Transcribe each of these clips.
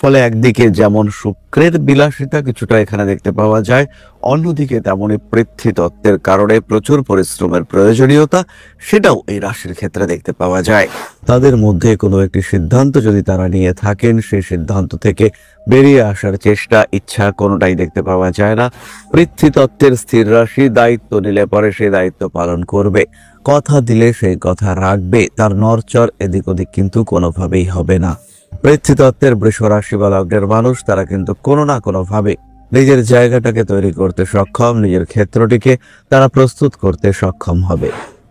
ফলে একদিকে যেমন শুক্রের বিলাসিতা কিছুটা এখানে দেখতে পাওয়া যায়, অন্যদিকে তেমনই পৃথ্বীতত্ত্বের কারণে প্রচুর পরিশ্রমের প্রয়োজনীয়তা সেটাও এই রাশির ক্ষেত্রে দেখতে পাওয়া যায়। তাদের মধ্যে কোনো একটি সিদ্ধান্ত যদি তারা নিয়ে থাকেন, সেই সিদ্ধান্ত থেকে বেরিয়ে আসার চেষ্টা, ইচ্ছা কোনোটাই দেখতে পাওয়া যায় না। পৃথ্বীতত্ত্বের স্থির রাশি, দায়িত্ব নিলে পরে সেই দায়িত্ব পালন করবে, কথা দিলে সেই কথা রাখবে, তার নড়চড় এদিক ওদিক কিন্তু কোনোভাবেই হবে না। পৃথ্বীতত্ত্বের বৃষ রাশি বা লগ্নের মানুষ তারা কিন্তু কোনো না কোনো ভাবে নিজের জায়গাটাকে তৈরি করতে সক্ষম, নিজের ক্ষেত্রটিকে তারা প্রস্তুত করতে সক্ষম হবে।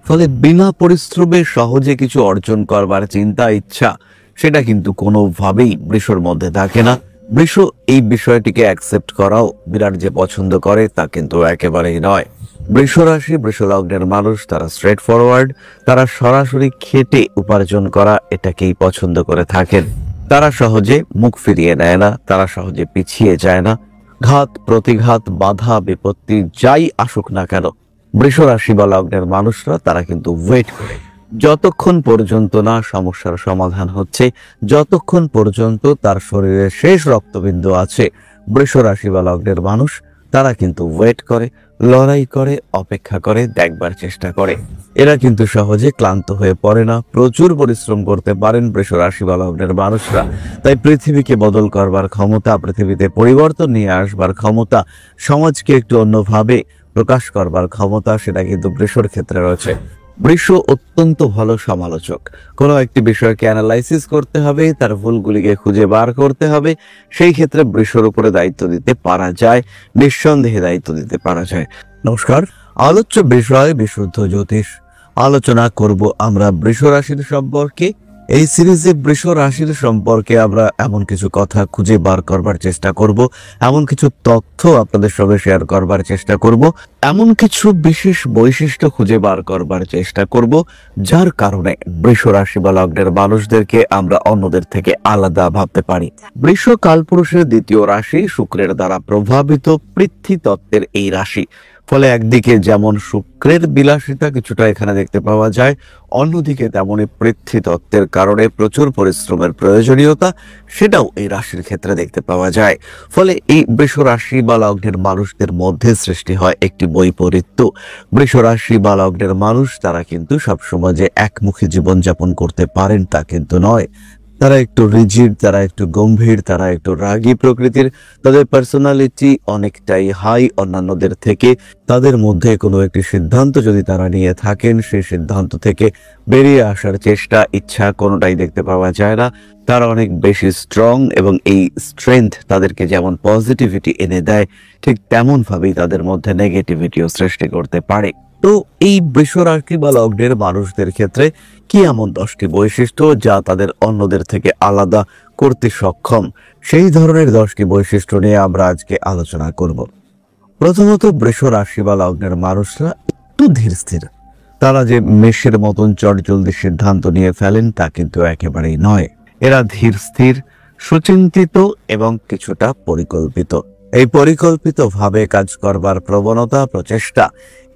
ফলে বিনা পরিশ্রমে সহজে কিছু অর্জন করবার চিন্তা, ইচ্ছা সেটা কিন্তু কোনোভাবেই বৃষর মধ্যে থাকে না। বৃষ এই বিষয়টিকে অ্যাকসেপ্ট করাও বিরাট যে পছন্দ করে তা কিন্তু একেবারেই নয়। বৃষ রাশি বৃষ লগ্নের মানুষ তারা স্ট্রেট ফরওয়ার্ড, তারা সরাসরি খেটে উপার্জন করা এটাকেই পছন্দ করে থাকেন। তারা সহজে মুখ ফিরিয়ে নেয় না, তারা সহজে পিছিয়ে যায় না। ঘাত প্রতিঘাত, বাধা বিপত্তি যাই আসুক না কেন, বৃষ রাশি বা লগ্নের মানুষরা তারা কিন্তু ওয়েট করে, যতক্ষণ পর্যন্ত না সমস্যার সমাধান হচ্ছে, যতক্ষণ পর্যন্ত তার শরীরে শেষ রক্তবিন্দু আছে, বৃষ রাশি বা লগ্নের মানুষ তারা কিন্তু ওয়েট করে, লড়াই করে, অপেক্ষা করে, দেখবার চেষ্টা করে। এরা কিন্তু সহজে ক্লান্ত হয়ে পড়ে না, প্রচুর পরিশ্রম করতে পারেন বৃষ রাশি বা লগ্নের মানুষরা। তাই পৃথিবীকে বদল করবার ক্ষমতা, পৃথিবীতে পরিবর্তন নিয়ে আসবার ক্ষমতা, সমাজকে একটু অন্যভাবে প্রকাশ করবার ক্ষমতা সেটা কিন্তু বৃষর ক্ষেত্রে রয়েছে। বৃষ অত্যন্ত ভালো সমালোচক। কোনো একটি বিষয়কে অ্যানালাইসিস করতে হবে, তার ভুলগুলিকে খুঁজে বার করতে হবে, সেই ক্ষেত্রে বৃষর উপরে দায়িত্ব দিতে পারা যায়, নিঃসন্দেহে দায়িত্ব দিতে পারা যায়। নমস্কার, আলোচ্য বিষয় বিশুদ্ধ জ্যোতিষ। আলোচনা করব আমরা বৃষ রাশির সম্পর্কে। এই সিরিজে বৃষ রাশির সম্পর্কে আমরা এমন কিছু কথা খুঁজে বার করবার চেষ্টা করব, এমন কিছু তথ্য আপনাদের সঙ্গে শেয়ার করবার চেষ্টা করব, এমন কিছু বিশেষ বৈশিষ্ট্য খুঁজে বার করবার চেষ্টা করব যার কারণে বৃষ রাশি বা লগ্নের মানুষদেরকে আমরা অন্যদের থেকে আলাদা ভাবতে পারি। বৃষ কালপুরুষের দ্বিতীয় রাশি, শুক্রের দ্বারা প্রভাবিত পৃথ্বীতত্ত্বের এই রাশি। ফলে একদিকে যেমন শুক্রের বিলাসিতা কিছুটা এখানে দেখতে পাওয়া যায়, অন্যদিকে তেমনই পৃথ্বীতত্ত্বের কারণে প্রচুর পরিশ্রমের প্রয়োজনীয়তা সেটাও এই রাশির ক্ষেত্রে দেখতে পাওয়া যায়। ফলে এই বৃষ রাশি বা লগ্নের মানুষদের মধ্যে সৃষ্টি হয় একটি বৈপরীত্য। বৃষ রাশি বা লগ্নের মানুষ তারা কিন্তু সবসময় যে একমুখী জীবনযাপন করতে পারেন তা কিন্তু নয়। তারা একটু রিজিড, তারা একটু গম্ভীর, তারা একটু রাগী প্রকৃতির, তাদের পার্সোনালিটি অনেকটাই হাই অন্যান্যদের থেকে। তাদের মধ্যে কোনো একটি সিদ্ধান্ত যদি তারা নিয়ে থাকেন, সেই সিদ্ধান্ত থেকে বেরিয়ে আসার চেষ্টা, ইচ্ছা কোনোটাই দেখতে পাওয়া যায় না। তারা অনেক বেশি স্ট্রং এবং এই স্ট্রেংথ তাদেরকে যেমন পজিটিভিটি এনে দেয়, ঠিক তেমন ভাবেই তাদের মধ্যে নেগেটিভিটিও সৃষ্টি করতে পারে। তো এই বৃষ রাশি বা লগ্নের মানুষদের ক্ষেত্রে কি এমন 10টি বৈশিষ্ট্য যা তাদের অন্যদের থেকে আলাদা করতে সক্ষম, সেই ধরনের 10টি বৈশিষ্ট্য নিয়ে আমরা আজকে আলোচনা করব। প্রথমত, বৃষ রাশি বা লগ্নের মানুষরা একটু ধীর স্থির। তারা যে মেষের মতন চটজলদি সিদ্ধান্ত নিয়ে ফেলেন তা কিন্তু একেবারেই নয়। এরা ধীর স্থির, সুচিন্তিত এবং কিছুটা পরিকল্পিত। এই পরিকল্পিত ভাবে কাজ করবার প্রবণতা, প্রচেষ্টা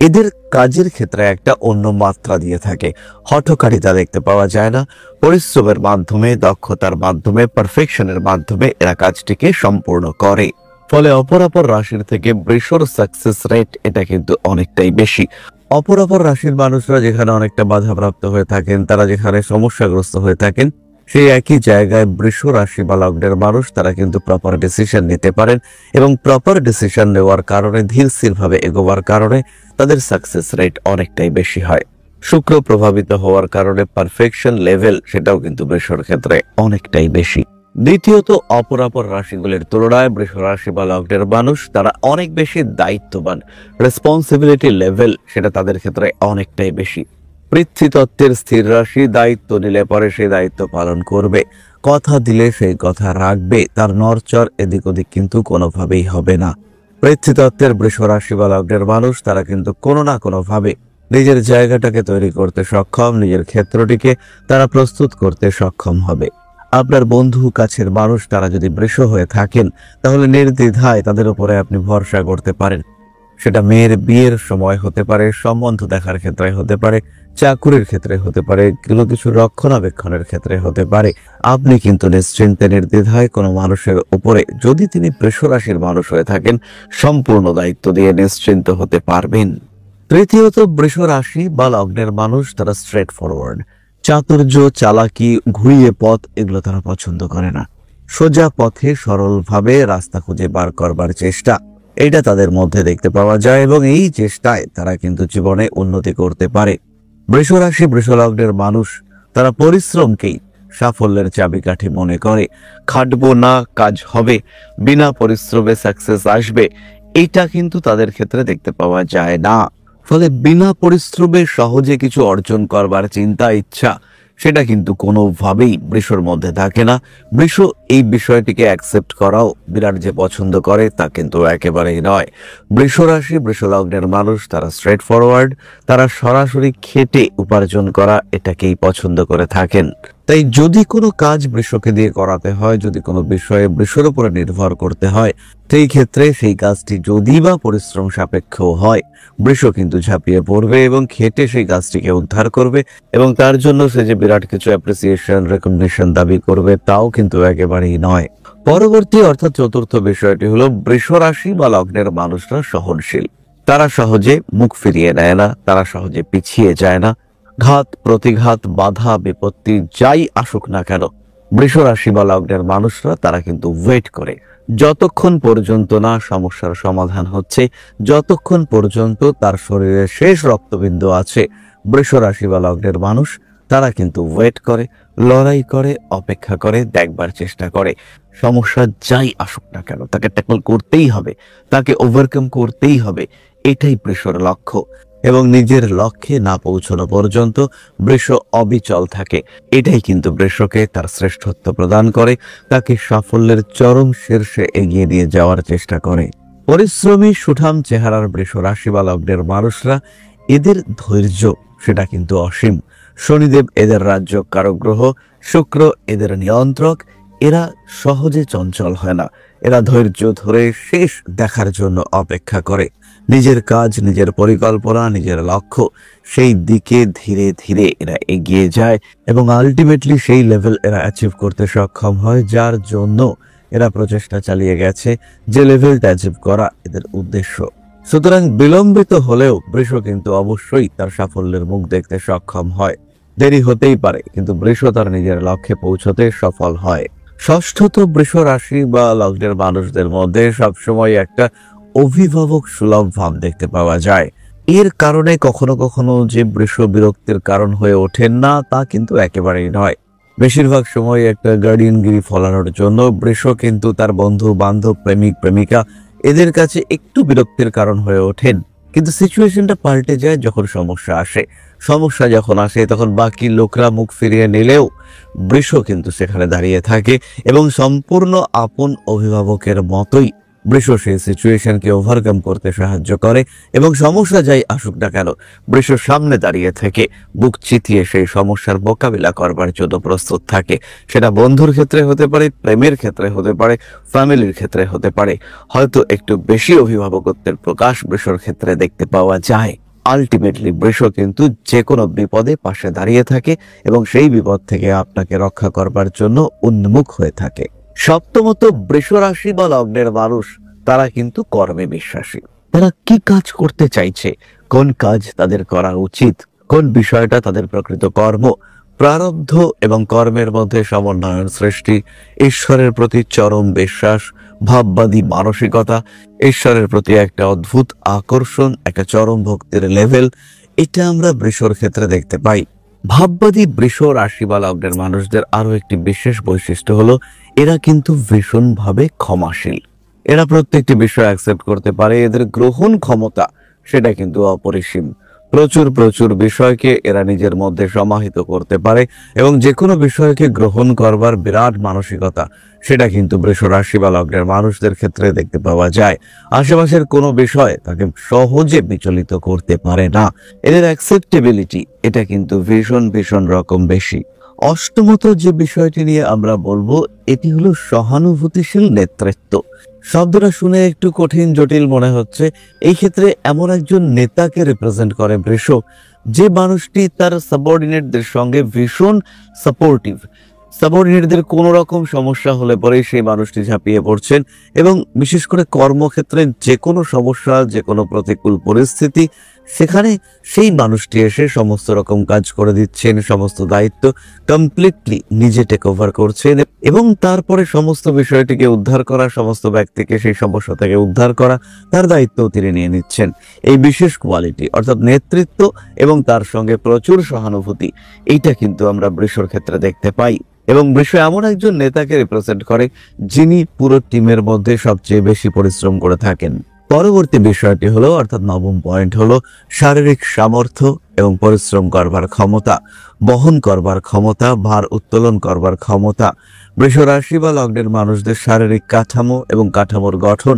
এদের কাজের ক্ষেত্রে একটা অন্য মাত্রা দিয়ে থাকে। হঠকারিতা দেখতে পাওয়া যায় না। পরিশ্রমের মাধ্যমে, দক্ষতার মাধ্যমে, পারফেকশনের মাধ্যমে এরা কাজটিকে সম্পূর্ণ করে। ফলে অপরাপর রাশির থেকে বৃষর সাকসেস রেট এটা কিন্তু অনেকটাই বেশি। অপরাপর রাশির মানুষরা যেখানে অনেকটা বাধাপ্রাপ্ত হয়ে থাকেন, তারা যেখানে সমস্যাগ্রস্ত হয়ে থাকেন, সেই একই জায়গায় বৃষ রাশি বা লগ্নের মানুষ তারা কিন্তু প্রপার ডিসিশন নিতে পারেন এবং প্রপার ডিসিশন নেওয়ার কারণে, ধীরস্থির ভাবে এগোবার কারণে তাদের সাকসেস রেট অনেকটাই বেশি হয়। শুক্র প্রভাবিত হওয়ার কারণে পারফেকশন লেভেল সেটাও কিন্তু বৃষর ক্ষেত্রে অনেকটাই বেশি। দ্বিতীয়ত, অপরাপর রাশিগুলির তুলনায় বৃষ রাশি বা লগ্নের মানুষ তারা অনেক বেশি দায়িত্ববান। রেসপন্সিবিলিটি লেভেল সেটা তাদের ক্ষেত্রে অনেকটাই বেশি। পৃথ্বীতত্ত্বের স্থির রাশি, দায়িত্ব নিলে পরে সেই দায়িত্ব পালন করবে, কথা দিলে সেই কথা রাখবে, তার নড়চড় এদিক ওদিক কিন্তু কোনোভাবেই হবে না। পৃথ্বীতত্ত্বের বৃষ রাশি বা লগ্নের মানুষ তারা কিন্তু কোনো না কোনো ভাবে নিজের জায়গাটাকে তৈরি করতে সক্ষম, নিজের ক্ষেত্রটিকে তারা প্রস্তুত করতে সক্ষম হবে। আপনার বন্ধু, কাছের মানুষ তারা যদি বৃষ হয়ে থাকেন, তাহলে নির্দ্বিধায় তাদের উপরে আপনি ভরসা করতে পারেন। সেটা মেয়ের বিয়ের সময় হতে পারে, সম্বন্ধ দেখার ক্ষেত্রে হতে পারে, চাকুরির ক্ষেত্রে হতে পারে, কোনো কিছু রক্ষণাবেক্ষণের ক্ষেত্রে হতে পারে। আপনি কিন্তু নিশ্চিন্তে নির্দ্বিধায় কোনো মানুষের উপরে, যদি তিনি বৃষ রাশির মানুষ হয়ে থাকেন, সম্পূর্ণ দায়িত্ব দিয়ে নিশ্চিন্ত হতে পারবেন। তৃতীয়ত, বৃষ রাশি বা লগ্নের মানুষ তারা স্ট্রেট ফরওয়ার্ড। চাতুর্য, চালাকি, ঘুরিয়ে পথ এগুলো তারা পছন্দ করে না। সোজা পথে সরলভাবে রাস্তা খুঁজে বার করবার চেষ্টা, এটা তাদের মধ্যে দেখতে পাওয়া যায় এবং এই চেষ্টায় তারা কিন্তু জীবনে উন্নতি করতে পারে। বৃষ রাশি বৃষ লগ্নের মানুষ তারা পরিশ্রমকেই সাফল্যের চাবিকাঠি মনে করে। খাটবো না, কাজ হবে, বিনা পরিশ্রমে সাকসেস আসবে, এটা কিন্তু তাদের ক্ষেত্রে দেখতে পাওয়া যায় না। ফলে বিনা পরিশ্রমে সহজে কিছু অর্জন করবার চিন্তা, ইচ্ছা, সেটা কিন্তু কোনোভাবেই বৃষর মধ্যে থাকে না। বৃষ এই বিষয়টিকে অ্যাকসেপ্ট করাও বিরাট যে পছন্দ করে তা কিন্তু একেবারেই নয়। বৃষ রাশি বৃষ লগ্নের মানুষ তারা স্ট্রেট ফরওয়ার্ড, তারা সরাসরি খেটে উপার্জন করা এটাকেই পছন্দ করে থাকেন। তাই যদি কোনো কাজ বৃষকে দিয়ে করাতে হয়, যদি কোনো বিষয়ে বৃষের উপরে নির্ভর করতে হয়, সেই ক্ষেত্রে সেই কাজটি যদি বা পরিশ্রম সাপেক্ষ হয়, বৃষ কিন্তু ঝাঁপিয়ে পড়বে এবং খেটে সেই কাজটিকে উদ্ধার করবে এবং তার জন্য সে যে বিরাট কিছু অ্যাপ্রিসিয়েশন, রেকগনিশন দাবি করবে তাও কিন্তু একেবারেই নয়। পরবর্তী অর্থাৎ চতুর্থ বিষয়টি হলো বৃষ রাশি বা লগ্নের মানুষরা সহনশীল। তারা সহজে মুখ ফিরিয়ে নেয় না, তারা সহজে পিছিয়ে যায় না। ঘাত প্রতিঘাত, বাধা বিপত্তি যাই আসুক না কেন, বৃষ রাশি বা লগ্নের মানুষরা তারা কিন্তু ওয়েট করে। যতক্ষণ পর্যন্ত না সমস্যার সমাধান হচ্ছে, যতক্ষণ পর্যন্ত তার শরীরে শেষ রক্তবিন্দু আছে, বৃষ রাশি বা লগ্নের মানুষ তারা কিন্তু ওয়েট করে, লড়াই করে, অপেক্ষা করে, দেখবার চেষ্টা করে। সমস্যা যাই আসুক না কেন তাকে ট্যাকল করতেই হবে, তাকে ওভারকাম করতেই হবে, এটাই বৃষর লক্ষ্য। এবং নিজের লক্ষ্যে না পৌঁছানো পর্যন্ত বৃষ অবিচল থাকে। এটাই কিন্তু বৃষকে তার শ্রেষ্ঠত্ব প্রদান করে, তাকে সাফল্যের চরম শীর্ষে এগিয়ে নিয়ে যাওয়ার চেষ্টা করে। পরিশ্রমী সুঠাম চেহারার বৃষ রাশি বা লগ্নের মানুষরা, এদের ধৈর্য সেটা কিন্তু অসীম। শনিদেব এদের রাজ্য কারক গ্রহ, শুক্র এদের নিয়ন্ত্রক। এরা সহজে চঞ্চল হয় না, এরা ধৈর্য ধরে শেষ দেখার জন্য অপেক্ষা করে। নিজের কাজ, নিজের পরিকল্পনা, নিজের লক্ষ্য, সেই দিকে ধীরে ধীরে এরা এগিয়ে যায় এবং আলটিমেটলি সেই লেভেল এরা অ্যাচিভ করতে সক্ষম হয় যার জন্য এরা প্রচেষ্টা চালিয়ে গেছে, যে লেভেলটা অ্যাচিভ করা এদের উদ্দেশ্য। সুতরাং বিলম্বিত হলেও বৃষ কিন্তু অবশ্যই তার সাফল্যের মুখ দেখতে সক্ষম হয়। দেরি হতেই পারে কিন্তু বৃষ তার নিজের লক্ষ্যে পৌঁছতে সফল হয়। ষষ্ঠত, বৃষ রাশি বা লগ্নের মানুষদের মধ্যে সবসময় একটা অভিভাবক সুলভ ভাব দেখতে পাওয়া যায়। এর কারণে কখনো কখনো যে বৃষ বিরক্তির কারণ হয়ে ওঠেন না তা কিন্তু একেবারেই নয়। বেশিরভাগ সময় একটা গার্ডিয়ানগিরি ফলানোর জন্য বৃষ কিন্তু তার বন্ধু বান্ধব, প্রেমিক প্রেমিকা এদের কাছে একটু বিরক্তির কারণ হয়ে ওঠেন। কিন্তু সিচুয়েশনটা পাল্টে যায় যখন সমস্যা আসে। সমস্যা যখন আসে তখন বাকি লোকরা মুখ ফিরিয়ে নিলেও বৃষ কিন্তু সেখানে দাঁড়িয়ে থাকে এবং সম্পূর্ণ আপন অভিভাবকের মতোই বৃষ সেই সিচুয়েশনকে ওভারকাম করতে সাহায্য করে এবং সমস্যা যাই আসুক না কেন বৃষ সামনে দাঁড়িয়ে থেকে বুক চিতিয়ে সেই সমস্যার মোকাবিলা করবার জন্য প্রস্তুত থাকে। সেটা বন্ধুর ক্ষেত্রে হতে পারে, প্রেমের ক্ষেত্রে হতে পারে, ফ্যামিলির ক্ষেত্রে হতে পারে। হয়তো একটু বেশি অভিভাবকত্বের প্রকাশ বৃষর ক্ষেত্রে দেখতে পাওয়া যায়। আলটিমেটলি বৃষ কিন্তু যে কোনো বিপদে পাশে দাঁড়িয়ে থাকে এবং সেই বিপদ থেকে আপনাকে রক্ষা করবার জন্য উন্মুখ হয়ে থাকে। সপ্তমত, বৃষ রাশি বা লগ্নের মানুষ তারা কিন্তু কর্মে বিশ্বাসী। তারা কি কাজ করতে চাইছে, কোন কাজ তাদের করা উচিত, কোন বিষয়টা তাদের প্রকৃত কর্ম, প্রারব্ধ এবং কর্মের মধ্যে সমন্বয়ন সৃষ্টি, ঈশ্বরের প্রতি চরম বিশ্বাস, ভাববাদী মানসিকতা, ঈশ্বরের প্রতি একটা অদ্ভুত আকর্ষণ, একটা চরম ভক্তির লেভেল, এটা আমরা বৃষর ক্ষেত্রে দেখতে পাই। ভাববাদী বৃষ রাশি বা লগ্নের মানুষদের আরো একটি বিশেষ বৈশিষ্ট্য হলো এরা কিন্তু ভীষণভাবে ক্ষমাশীল। এরা প্রত্যেকটি বিষয় অ্যাকসেপ্ট করতে পারে, এদের গ্রহণ ক্ষমতা সেটা কিন্তু অপরিসীম। প্রচুর প্রচুর বিষয়কে এরা নিজের মধ্যে সমাহিত করতে পারে এবং যে কোনো বিষয়কে গ্রহণ করবার বিরাট মানসিকতা সেটা কিন্তু বৃষ রাশি বা লগ্নের মানুষদের ক্ষেত্রে দেখতে পাওয়া যায়। আশেপাশের কোনো বিষয় তাকে সহজে বিচলিত করতে পারে না। এদের অ্যাকসেপ্টেবিলিটি এটা কিন্তু ভীষণ ভীষণ রকম বেশি। অষ্টমত যে বিষয়টি নিয়ে আমরা বলবো এটি হলো সহানুভূতিশীল নেতৃত্ব। শব্দটা শুনে একটু কঠিন জটিল মনে হচ্ছে। এই ক্ষেত্রে এমন একজন নেতাকে রিপ্রেজেন্ট করে বৃষ, যে মানুষটি তার সাবঅর্ডিনেটদের সঙ্গে ভীষণ সাপোর্টিভ। সাবঅর্ডিনেটদের কোনো রকম সমস্যা হলে পরে সেই মানুষটি ঝাঁপিয়ে পড়ছেন এবং বিশেষ করে কর্মক্ষেত্রে যে কোনো সমস্যা, যে কোনো প্রতিকূল পরিস্থিতি, সেখানে সেই মানুষটি এসে সমস্ত রকম কাজ করে দিচ্ছেন, সমস্ত দায়িত্ব কমপ্লিটলি নিজে টেক ওভার করছেন এবং তারপরে সমস্ত বিষয়টিকে উদ্ধার করা, সমস্ত ব্যক্তিকে সেই সমস্যা থেকে উদ্ধার করা, তার দায়িত্ব তিনি নিয়ে নিচ্ছেন। এই বিশেষ কোয়ালিটি অর্থাৎ নেতৃত্ব এবং তার সঙ্গে প্রচুর সহানুভূতি, এইটা কিন্তু আমরা বৃষর ক্ষেত্রে দেখতে পাই। এবং বৃষ এমন একজন নেতাকে রিপ্রেজেন্ট করে যিনি পুরো টিমের মধ্যে সবচেয়ে বেশি পরিশ্রম করে থাকেন। পরবর্তী বিষয়টি হলো অর্থাৎ নবম পয়েন্ট হলো শারীরিক সামর্থ্য এবং পরিশ্রম করবার ক্ষমতা, বহন করবার ক্ষমতা, ভার উত্তোলন করবার ক্ষমতা। বৃষ রাশি বা লগ্নের মানুষদের শারীরিক কাঠামো এবং কাঠামোর গঠন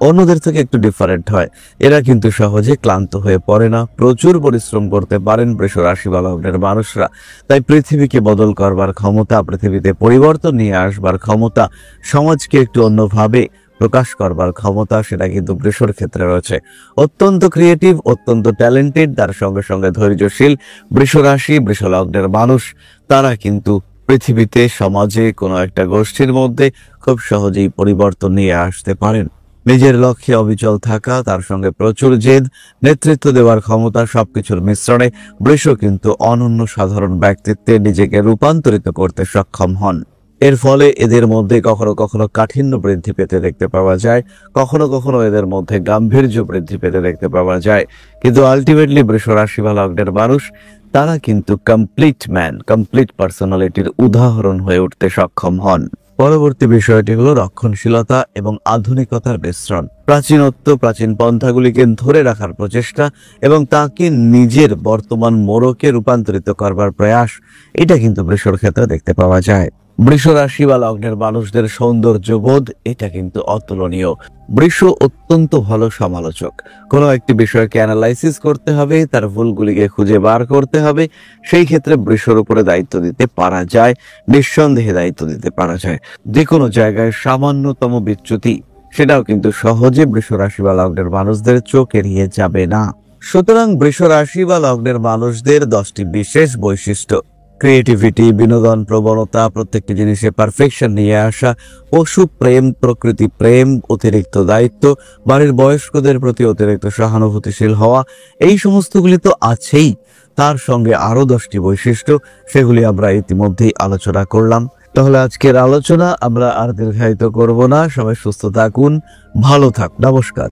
অন্যদের থেকে একটু ডিফারেন্ট হয়। এরা কিন্তু সহজে ক্লান্ত হয়ে পড়ে না, প্রচুর পরিশ্রম করতে পারেন বৃষ রাশি বা লগ্নের মানুষরা। তাই পৃথিবীকে বদল করবার ক্ষমতা, পৃথিবীতে পরিবর্তন নিয়ে আসবার ক্ষমতা, সমাজকে একটু অন্যভাবে প্রকাশ করবার ক্ষমতা, সেটা কিন্তু বৃষর ক্ষেত্রে রয়েছে। অত্যন্ত ক্রিয়েটিভ, অত্যন্ত ট্যালেন্টেড, তার সঙ্গে সঙ্গে ধৈর্যশীল বৃষ রাশি বৃষ লগ্নের মানুষ, তারা কিন্তু পৃথিবীতে সমাজে কোনো একটা গোষ্ঠীর মধ্যে খুব সহজেই পরিবর্তন নিয়ে আসতে পারেন। নিজের লক্ষ্যে অবিচল থাকা, তার সঙ্গে প্রচুর জেদ, নেতৃত্ব দেওয়ার ক্ষমতা, সবকিছুর মিশ্রণে বৃষ কিন্তু অনন্য সাধারণ ব্যক্তিত্বে নিজেকে রূপান্তরিত করতে সক্ষম হন। এর ফলে এদের মধ্যে কখনো কখনো কাঠিন্য বৃদ্ধি পেতে দেখতে পাওয়া যায়, কখনো কখনো এদের মধ্যে গাম্ভীর্য বৃদ্ধি পেতে দেখতে পাওয়া যায়। কিন্তু আলটিমেটলি বৃষ রাশি বা লগ্নের মানুষ, তারা কিন্তু কমপ্লিট ম্যান, কমপ্লিট পার্সোনালিটির উদাহরণ হয়ে উঠতে সক্ষম হন। পরবর্তী বিষয়টি হলো রক্ষণশীলতা এবং আধুনিকতার মিশ্রণ। প্রাচীনত্ব, প্রাচীন পন্থাগুলিকে ধরে রাখার প্রচেষ্টা এবং তাকে নিজের বর্তমান মোড়কে রূপান্তরিত করবার প্রয়াস, এটা কিন্তু বৃষর ক্ষেত্রে দেখতে পাওয়া যায়। বৃষ রাশি বা লগ্নের মানুষদের সৌন্দর্যবোধ, এটা কিন্তু অতুলনীয়। বৃষ অত্যন্ত ভালো সমালোচক। কোনো একটি বিষয়কে অ্যানালাইসিস করতে হবে, তার ভুলগুলিকে খুঁজে বার করতে হবে, সেই ক্ষেত্রে বৃষর উপরে দায়িত্ব দিতে পারা যায়, নিঃসন্দেহে দায়িত্ব দিতে পারা যায়। যে কোনো জায়গায় সামান্যতম বিচ্যুতি, সেটাও কিন্তু সহজে বৃষ রাশি বা লগ্নের মানুষদের চোখ এড়িয়ে যাবে না। সুতরাং বৃষ রাশি বা লগ্নের মানুষদের 10টি বিশেষ বৈশিষ্ট্য: ক্রিয়েটিভিটি, বিনোদন প্রবণতা, প্রত্যেকটি জিনিসে পারফেকশন নিয়ে আসা, পশু প্রেম, প্রকৃতি প্রেম, অতিরিক্ত দায়িত্ব, বাড়ির বয়স্কদের প্রতি অতিরিক্ত সহানুভূতিশীল হওয়া, এই সমস্তগুলি তো আছেই। তার সঙ্গে আরো 10টি বৈশিষ্ট্য, সেগুলি আমরা ইতিমধ্যেই আলোচনা করলাম। তাহলে আজকের আলোচনা আমরা আর দীর্ঘায়িত করব না। সবাই সুস্থ থাকুন, ভালো থাকুন। নমস্কার।